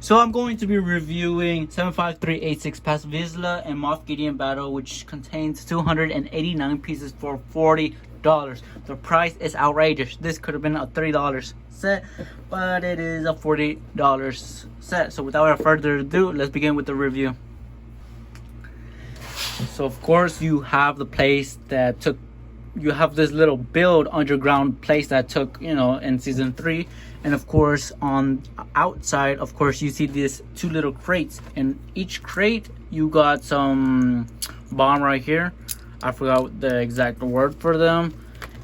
So I'm going to be reviewing 75386 Paz Vizsla and Moff Gideon battle, which contains 289 pieces for $40. The price is outrageous. This could have been a $30 set, but it is a $40 set. So without further ado, let's begin with the review. So of course you have the place that took, you have this little build underground place that took, in season 3. And of course on outside, of course, you see these two little crates. In each crate you got some bomb right here. I forgot the exact word for them.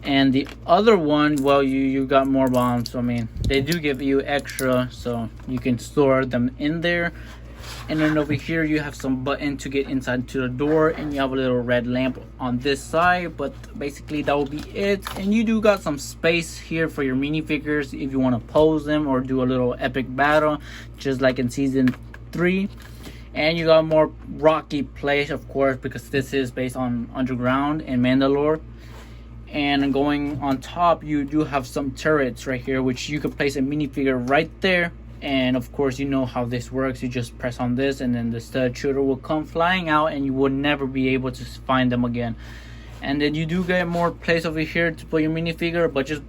And the other one, well, you got more bombs. I mean, they do give you extra, so you can store them in there. And then over here you have some button to get inside to the door, and you have a little red lamp on this side. But basically that will be it. And you do got some space here for your minifigures if you want to pose them or do a little epic battle, just like in season 3. And you got more rocky place, of course, because this is based on underground in Mandalore. And going on top, you do have some turrets right here, which you could place a minifigure right there. And of course, you know how this works. You just press on this and then the stud shooter will come flying out, and you will never be able to find them again. And then you do get more place over here to put your minifigure, but just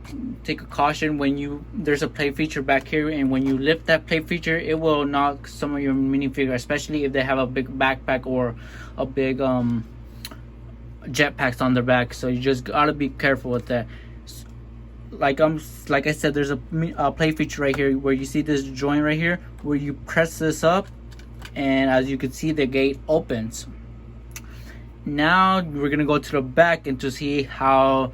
take a caution when there's a play feature back here, and when you lift that play feature, it will knock some of your minifigure, especially if they have a big backpack or a big jetpacks on their back. So you just gotta be careful with that. Like I said, there's a play feature right here where you see this joint right here where you press this up, and as you can see, the gate opens. Now we're gonna go to the back and to see how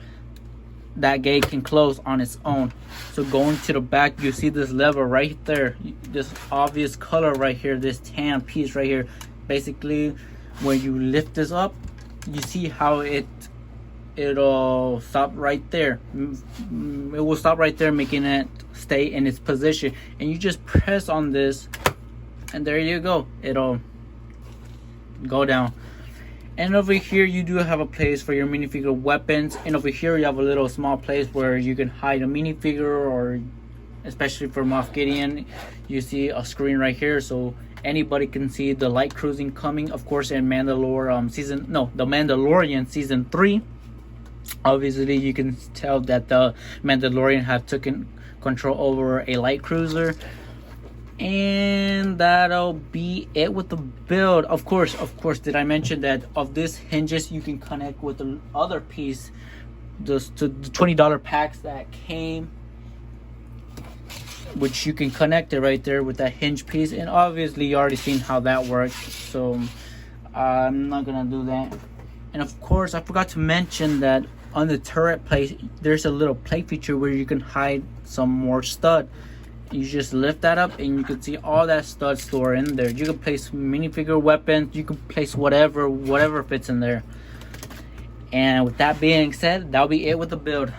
that gate can close on its own. So going to the back, you see this lever right there, this obvious color right here, this tan piece right here. Basically when you lift this up, you see how it'll stop right there. It will stop right there, making it stay in its position. And you just press on this, and there you go, it'll go down. And over here you do have a place for your minifigure weapons, and over here you have a little small place where you can hide a minifigure, or especially for Moff Gideon, you see a screen right here so anybody can see the light cruising coming. Of course, in Mandalore the Mandalorian season 3, obviously you can tell that the Mandalorian have taken control over a light cruiser. And that'll be it with the build. Of course, did I mention that of this hinges you can connect with the other piece, the $20 packs that came, which you can connect it right there with that hinge piece. And obviously you already seen how that works, so I'm not gonna do that. And of course, I forgot to mention that on the turret place there's a little play feature where you can hide some more stud. You just lift that up and you can see all that stud store in there. You can place minifigure weapons, you can place whatever fits in there. And with that being said, that'll be it with the build.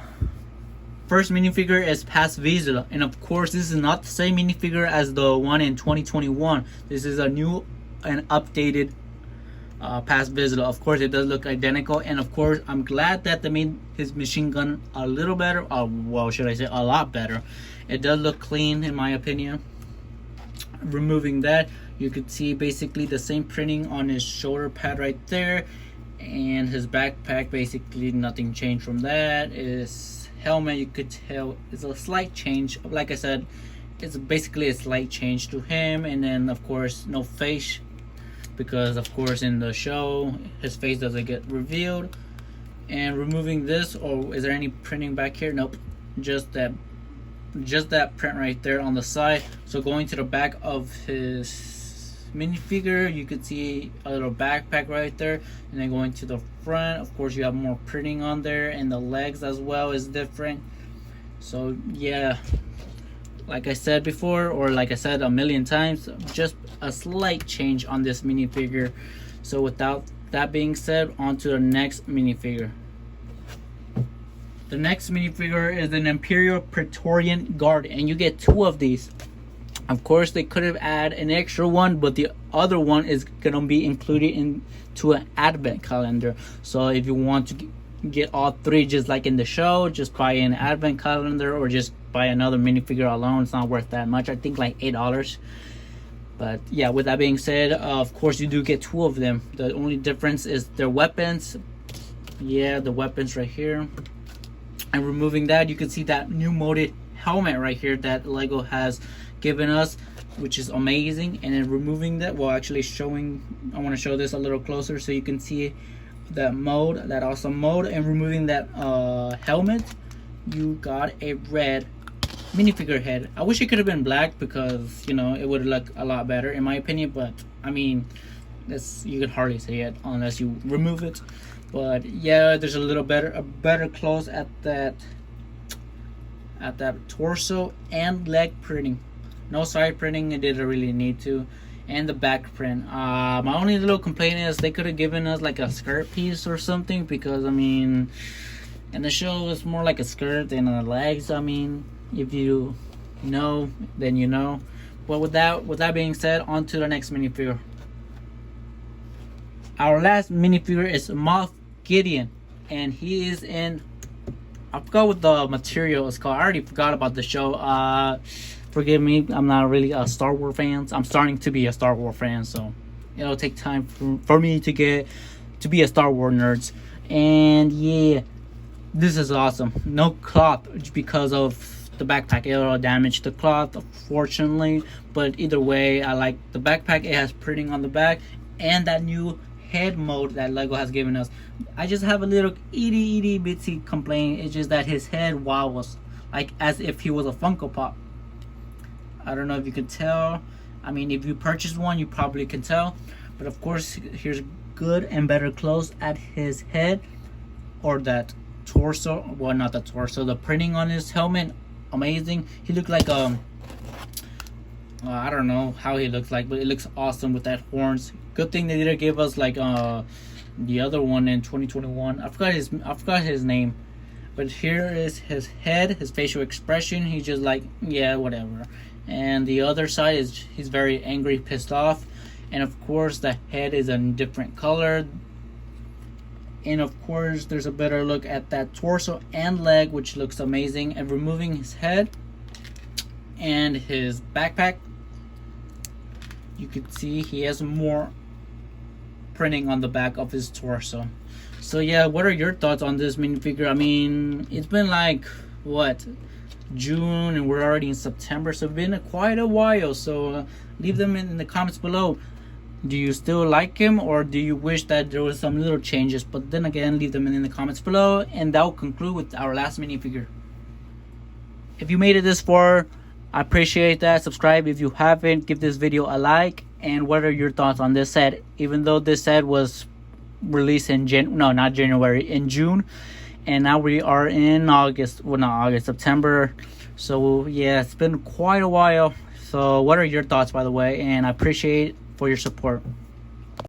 First minifigure is Paz Vizsla, and of course this is not the same minifigure as the one in 2021. This is a new and updated Paz Vizsla. Of course, it does look identical, and of course I'm glad that they made his machine gun a little better, well, should I say a lot better. It does look clean in my opinion. Removing that, you could see basically the same printing on his shoulder pad right there, and his backpack, basically nothing changed from that. His helmet, you could tell is a slight change. Like I said, it's basically a slight change to him. And then of course no face, because of course in the show his face doesn't get revealed. And removing this, or is there any printing back here? Nope, just that print right there on the side. So going to the back of his minifigure, you could see a little backpack right there. And then going to the front, of course you have more printing on there, and the legs as well is different. So yeah, like I said before, or like I said a million times, just a slight change on this minifigure. So without that being said, on to the next minifigure. The next minifigure is an Imperial Praetorian guard, and you get 2 of these. Of course, they could have added an extra one, but the other one is gonna be included into an advent calendar. So if you want to get all 3 just like in the show, just buy an advent calendar or just buy another minifigure alone. It's not worth that much. I think like $8. But yeah, with that being said, of course you do get two of them. The only difference is their weapons. Yeah, the weapons right here. And removing that, you can see that new molded helmet right here that Lego has given us, which is amazing. And then removing that, well, actually showing, I want to show this a little closer so you can see that mold, that awesome mold. And removing that helmet, you got a red minifigure head. I wish it could have been black because, you know, it would look a lot better in my opinion, but I mean, that's, you can hardly see it unless you remove it. But yeah, there's a better close at that torso and leg printing. No side printing, it didn't really need to. And the back print. My only little complaint is they could have given us like a skirt piece or something, because I mean, in the show it's more like a skirt than the legs. I mean, if you know, then you know. But with that being said, on to the next minifigure. Our last minifigure is Moff Gideon, and he is in, I forgot what the material is called. I already forgot about the show. Forgive me, I'm not really a Star Wars fan. I'm starting to be a Star Wars fan, so it'll take time for me to get to be a Star Wars nerd. And yeah, this is awesome. No cloth because of the backpack. It'll damage the cloth, unfortunately, but either way, I like the backpack. It has printing on the back and that new head mode that Lego has given us. I just have a little itty bitsy complaint. It's just that his head wobbles like as if he was a Funko Pop. I don't know if you can tell. I mean, if you purchase one, you probably can tell. But of course, here's good and better close at his head, or that torso. Well, not the torso. The printing on his helmet, amazing. He looked like I don't know how he looks like, but it looks awesome with that horns. Good thing they didn't give us like the other one in 2021. I forgot his name. But here is his head, his facial expression. He's just like, yeah, whatever. And the other side is he's very angry, pissed off. And of course the head is a different color. And of course there's a better look at that torso and leg, which looks amazing. And removing his head and his backpack, you can see he has more printing on the back of his torso. So yeah, what are your thoughts on this minifigure? I mean, it's been like, what, June, and we're already in September, so it's been quite a while. So leave them in the comments below. Do you still like him, or do you wish that there was some little changes? But then again, leave them in the comments below, and that will conclude with our last minifigure. If you made it this far, I appreciate that. Subscribe if you haven't. Give this video a like. And what are your thoughts on this set? Even though this set was released in in June, and now we are in August. Well, not August, September. So yeah, it's been quite a while. So what are your thoughts, by the way? And I appreciate for your support.